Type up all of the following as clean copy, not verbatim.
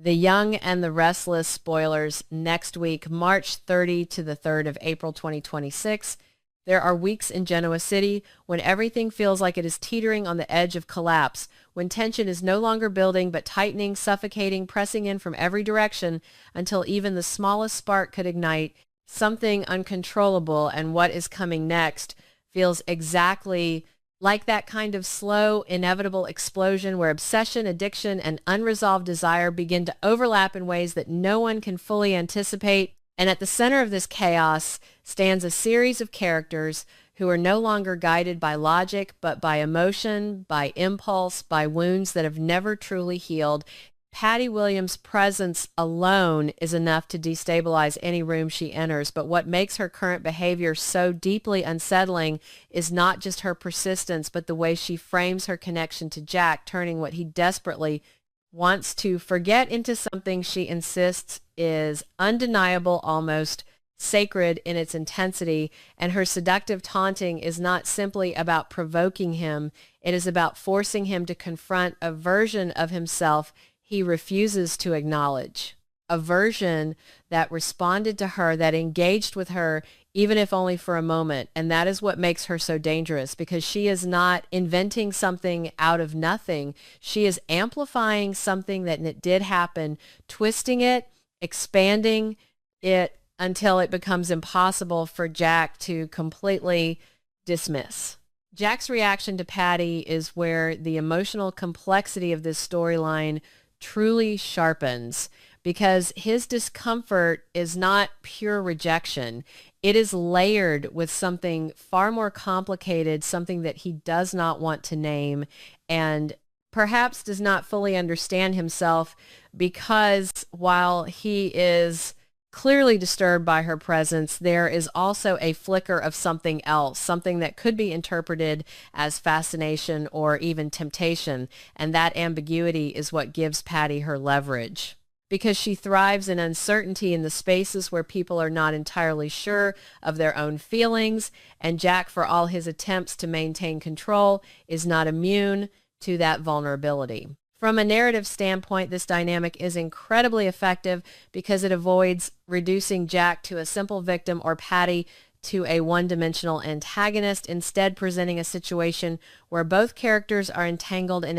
The Young and the Restless spoilers next week, March 30 to the 3rd of April 2026. There are weeks in Genoa City when everything feels like it is teetering on the edge of collapse, when tension is no longer building but tightening, suffocating, pressing in from every direction until even the smallest spark could ignite something uncontrollable, and what is coming next feels exactly like that kind of slow, inevitable explosion where obsession, addiction, and unresolved desire begin to overlap in ways that no one can fully anticipate. And at the center of this chaos stands a series of characters who are no longer guided by logic, but by emotion, by impulse, by wounds that have never truly healed. Patty Williams' presence alone is enough to destabilize any room she enters, but what makes her current behavior so deeply unsettling is not just her persistence, but the way she frames her connection to Jack, turning what he desperately wants to forget into something she insists is undeniable, almost sacred in its intensity. And her seductive taunting is not simply about provoking him, it is about forcing him to confront a version of himself he refuses to acknowledge, a version that responded to her, that engaged with her, even if only for a moment. And that is what makes her so dangerous, because she is not inventing something out of nothing. She is amplifying something that did happen, twisting it, expanding it until it becomes impossible for Jack to completely dismiss. Jack's reaction to Patty is where the emotional complexity of this storyline truly sharpens, because his discomfort is not pure rejection. It is layered with something far more complicated, something that he does not want to name and perhaps does not fully understand himself, because while he is clearly disturbed by her presence, there is also a flicker of something else, something that could be interpreted as fascination or even temptation. And that ambiguity is what gives Patty her leverage, because she thrives in uncertainty in the spaces where people are not entirely sure of their own feelings. And Jack, for all his attempts to maintain control, is not immune to that vulnerability. From a narrative standpoint, this dynamic is incredibly effective because it avoids reducing Jack to a simple victim or Patty to a one-dimensional antagonist, instead presenting a situation where both characters are entangled in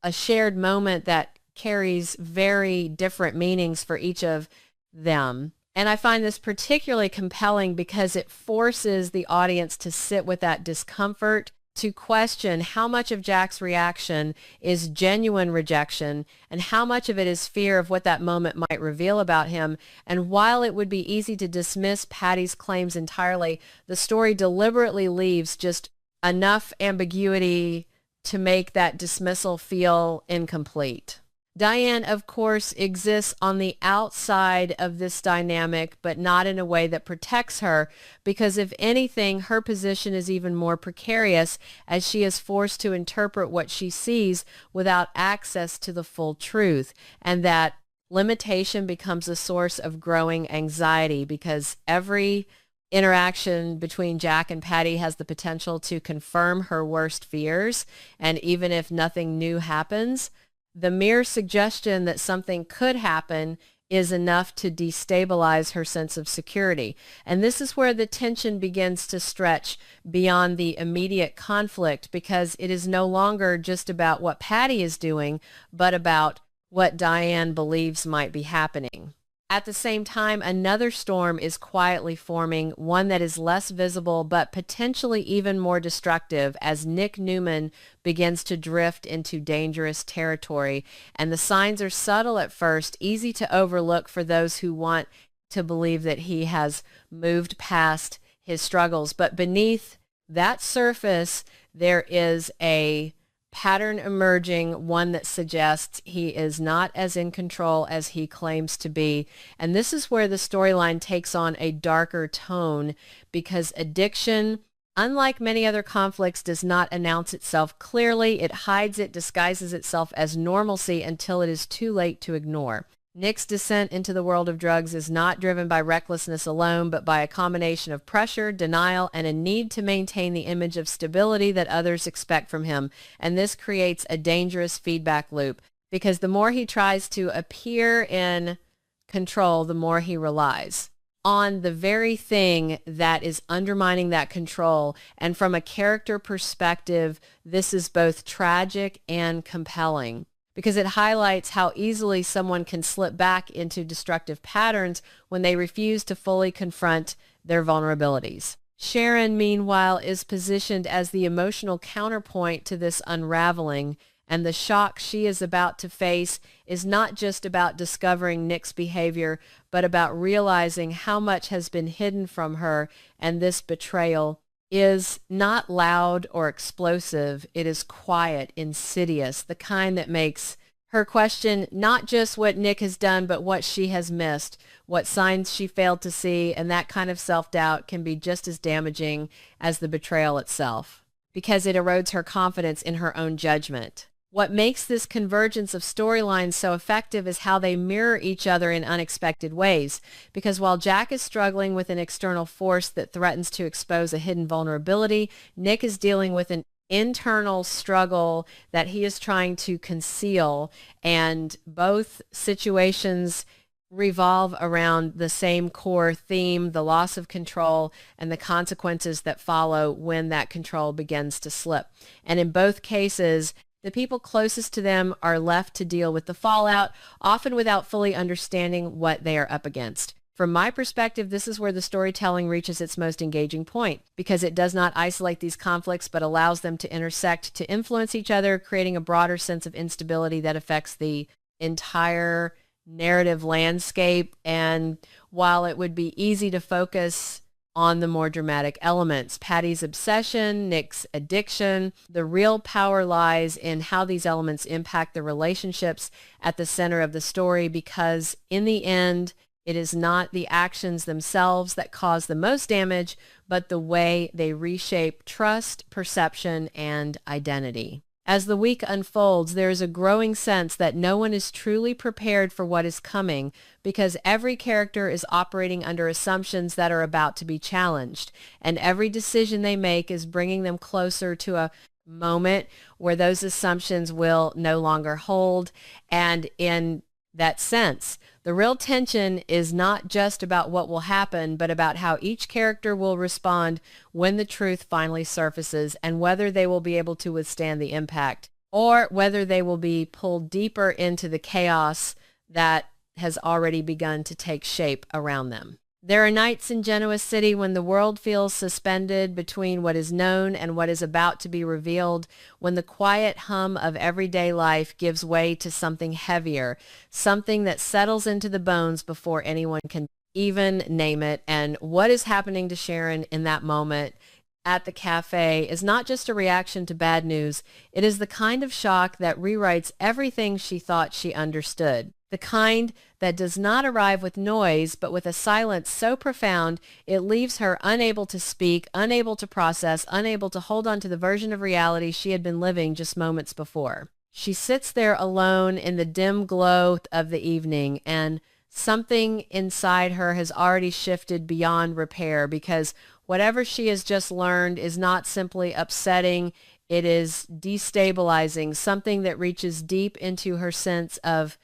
a shared moment that carries very different meanings for each of them. And I find this particularly compelling because it forces the audience to sit with that discomfort, to question how much of Jack's reaction is genuine rejection and how much of it is fear of what that moment might reveal about him. And while it would be easy to dismiss Patty's claims entirely, the story deliberately leaves just enough ambiguity to make that dismissal feel incomplete. Diane, of course, exists on the outside of this dynamic, but not in a way that protects her, because if anything, her position is even more precarious, as she is forced to interpret what she sees without access to the full truth. And that limitation becomes a source of growing anxiety, because every interaction between Jack and Patty has the potential to confirm her worst fears. And even if nothing new happens, the mere suggestion that something could happen is enough to destabilize her sense of security. And this is where the tension begins to stretch beyond the immediate conflict, because it is no longer just about what Patty is doing, but about what Diane believes might be happening. At the same time, another storm is quietly forming, one that is less visible but potentially even more destructive, as Nick Newman begins to drift into dangerous territory. And the signs are subtle at first, easy to overlook for those who want to believe that he has moved past his struggles. But beneath that surface, there is a pattern emerging, one that suggests he is not as in control as he claims to be. And this is where the storyline takes on a darker tone, because addiction, unlike many other conflicts, does not announce itself clearly. It hides it, disguises itself as normalcy until it is too late to ignore. Nick's descent into the world of drugs is not driven by recklessness alone, but by a combination of pressure, denial, and a need to maintain the image of stability that others expect from him. And this creates a dangerous feedback loop, because the more he tries to appear in control, the more he relies on the very thing that is undermining that control. And from a character perspective, this is both tragic and compelling because it highlights how easily someone can slip back into destructive patterns when they refuse to fully confront their vulnerabilities. Sharon, meanwhile, is positioned as the emotional counterpoint to this unraveling, and the shock she is about to face is not just about discovering Nick's behavior, but about realizing how much has been hidden from her, and this betrayal is not loud or explosive. It is quiet, insidious, the kind that makes her question not just what Nick has done, but what she has missed, what signs she failed to see, and that kind of self-doubt can be just as damaging as the betrayal itself, because it erodes her confidence in her own judgment. What makes this convergence of storylines so effective is how they mirror each other in unexpected ways. Because while Jack is struggling with an external force that threatens to expose a hidden vulnerability, Nick is dealing with an internal struggle that he is trying to conceal, and both situations revolve around the same core theme, the loss of control and the consequences that follow when that control begins to slip. And in both cases, the people closest to them are left to deal with the fallout, often without fully understanding what they are up against. From my perspective, this is where the storytelling reaches its most engaging point, because it does not isolate these conflicts, but allows them to intersect, to influence each other, creating a broader sense of instability that affects the entire narrative landscape. And while it would be easy to focus on the more dramatic elements, Patty's obsession, Nick's addiction, the real power lies in how these elements impact the relationships at the center of the story, because in the end, it is not the actions themselves that cause the most damage, but the way they reshape trust, perception, and identity. As the week unfolds, there is a growing sense that no one is truly prepared for what is coming, because every character is operating under assumptions that are about to be challenged, and every decision they make is bringing them closer to a moment where those assumptions will no longer hold. And in that sense, the real tension is not just about what will happen, but about how each character will respond when the truth finally surfaces, and whether they will be able to withstand the impact, or whether they will be pulled deeper into the chaos that has already begun to take shape around them. There are nights in Genoa City when the world feels suspended between what is known and what is about to be revealed, when the quiet hum of everyday life gives way to something heavier, something that settles into the bones before anyone can even name it. And what is happening to Sharon in that moment at the cafe is not just a reaction to bad news. It is the kind of shock that rewrites everything she thought she understood. The kind that does not arrive with noise, but with a silence so profound it leaves her unable to speak, unable to process, unable to hold on to the version of reality she had been living just moments before. She sits there alone in the dim glow of the evening, and something inside her has already shifted beyond repair, because whatever she has just learned is not simply upsetting, it is destabilizing, something that reaches deep into her sense of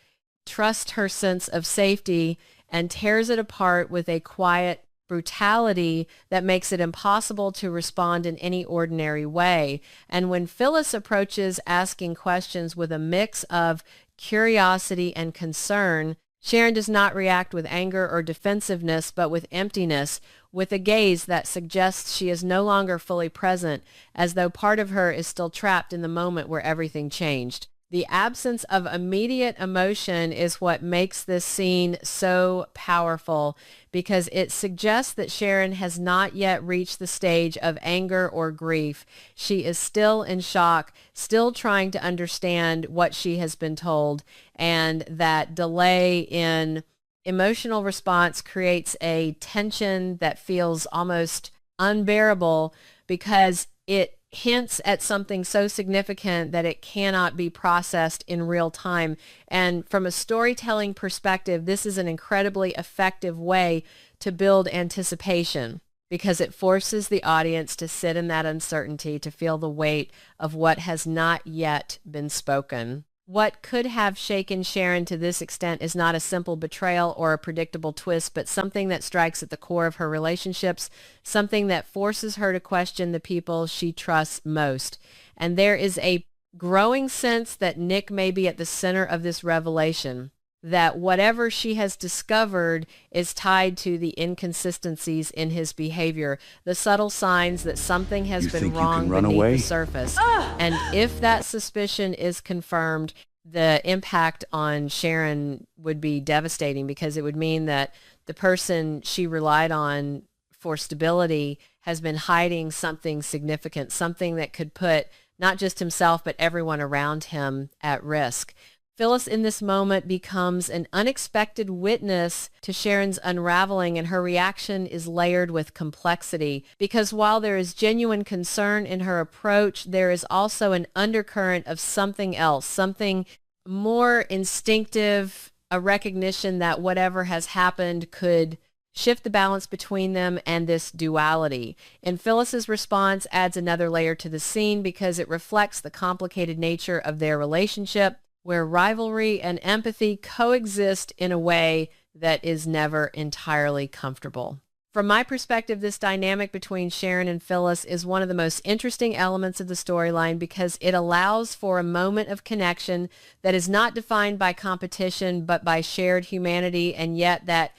trust, her sense of safety, and tears it apart with a quiet brutality that makes it impossible to respond in any ordinary way. And when Phyllis approaches asking questions with a mix of curiosity and concern, Sharon does not react with anger or defensiveness, but with emptiness, with a gaze that suggests she is no longer fully present, as though part of her is still trapped in the moment where everything changed. The absence of immediate emotion is what makes this scene so powerful, because it suggests that Sharon has not yet reached the stage of anger or grief. She is still in shock, still trying to understand what she has been told, and that delay in emotional response creates a tension that feels almost unbearable, because it hints at something so significant that it cannot be processed in real time. And from a storytelling perspective, this is an incredibly effective way to build anticipation, because it forces the audience to sit in that uncertainty, to feel the weight of what has not yet been spoken. What could have shaken Sharon to this extent is not a simple betrayal or a predictable twist, but something that strikes at the core of her relationships, something that forces her to question the people she trusts most. And there is a growing sense that Nick may be at the center of this revelation, that whatever she has discovered is tied to the inconsistencies in his behavior, the subtle signs that something has been wrong beneath the surface. And if that suspicion is confirmed, the impact on Sharon would be devastating, because it would mean that the person she relied on for stability has been hiding something significant, something that could put not just himself, but everyone around him at risk. Phyllis in this moment becomes an unexpected witness to Sharon's unraveling, and her reaction is layered with complexity, because while there is genuine concern in her approach, there is also an undercurrent of something else, something more instinctive, a recognition that whatever has happened could shift the balance between them, and this duality. And Phyllis's response adds another layer to the scene, because it reflects the complicated nature of their relationship, where rivalry and empathy coexist in a way that is never entirely comfortable. From my perspective, this dynamic between Sharon and Phyllis is one of the most interesting elements of the storyline, because it allows for a moment of connection that is not defined by competition, but by shared humanity, and yet that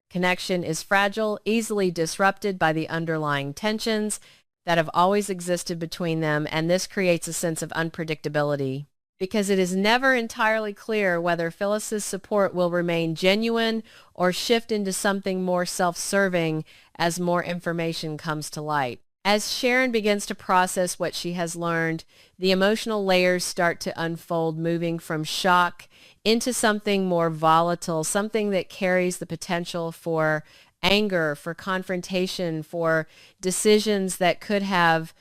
connection is fragile, easily disrupted by the underlying tensions that have always existed between them, and this creates a sense of unpredictability, because it is never entirely clear whether Phyllis's support will remain genuine or shift into something more self-serving as more information comes to light. As Sharon begins to process what she has learned, the emotional layers start to unfold, moving from shock into something more volatile, something that carries the potential for anger, for confrontation, for decisions that could have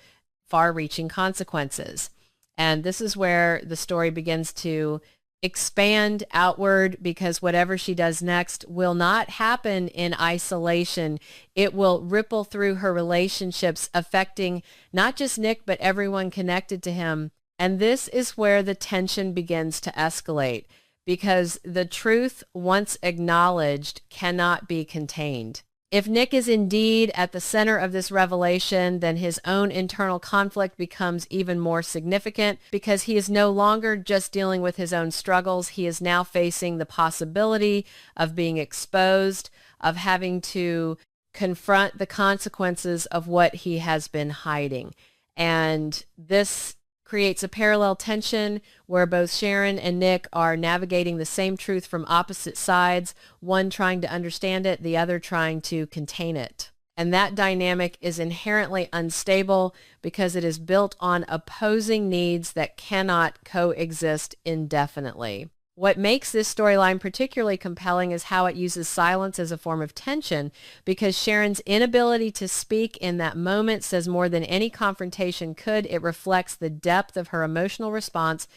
far-reaching consequences. And this is where the story begins to expand outward, because whatever she does next will not happen in isolation. It will ripple through her relationships, affecting not just Nick, but everyone connected to him. And this is where the tension begins to escalate, because the truth, once acknowledged, cannot be contained. If Nick is indeed at the center of this revelation, then his own internal conflict becomes even more significant, because he is no longer just dealing with his own struggles. He is now facing the possibility of being exposed, of having to confront the consequences of what he has been hiding. And this creates a parallel tension where both Sharon and Nick are navigating the same truth from opposite sides, one trying to understand it, the other trying to contain it. And that dynamic is inherently unstable, because it is built on opposing needs that cannot coexist indefinitely. What makes this storyline particularly compelling is how it uses silence as a form of tension, because Sharon's inability to speak in that moment says more than any confrontation could. It reflects the depth of her emotional response,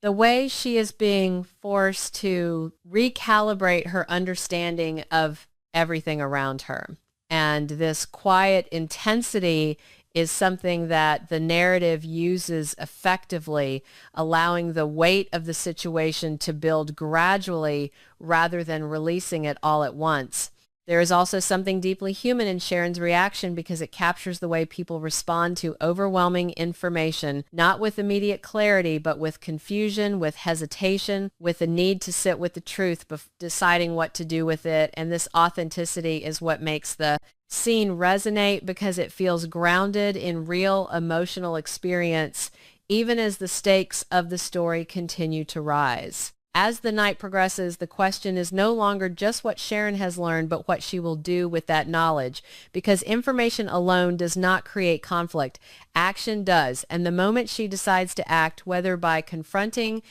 the way she is being forced to recalibrate her understanding of everything around her. And this quiet intensity is something that the narrative uses effectively, allowing the weight of the situation to build gradually rather than releasing it all at once. There is also something deeply human in Sharon's reaction, because it captures the way people respond to overwhelming information, not with immediate clarity, but with confusion, with hesitation, with the need to sit with the truth, deciding what to do with it. And this authenticity is what makes the scene resonate, because it feels grounded in real emotional experience, even as the stakes of the story continue to rise. As the night progresses, the question is no longer just what Sharon has learned, but what she will do with that knowledge, because information alone does not create conflict. Action does. And the moment she decides to act, whether by confronting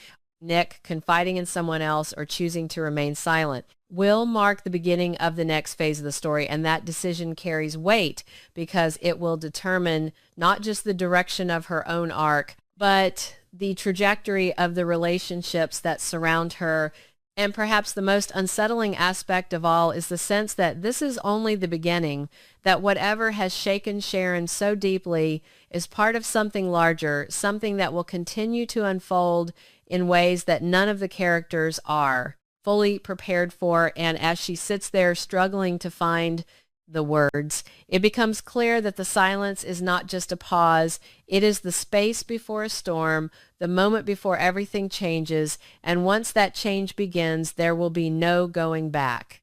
Nick, confiding in someone else, or choosing to remain silent, will mark the beginning of the next phase of the story. And that decision carries weight, because it will determine not just the direction of her own arc, but the trajectory of the relationships that surround her. And perhaps the most unsettling aspect of all is the sense that this is only the beginning, that whatever has shaken Sharon so deeply is part of something larger, something that will continue to unfold in ways that none of the characters are fully prepared for. And as she sits there struggling to find the words, it becomes clear that the silence is not just a pause. It is the space before a storm, the moment before everything changes. And once that change begins, there will be no going back.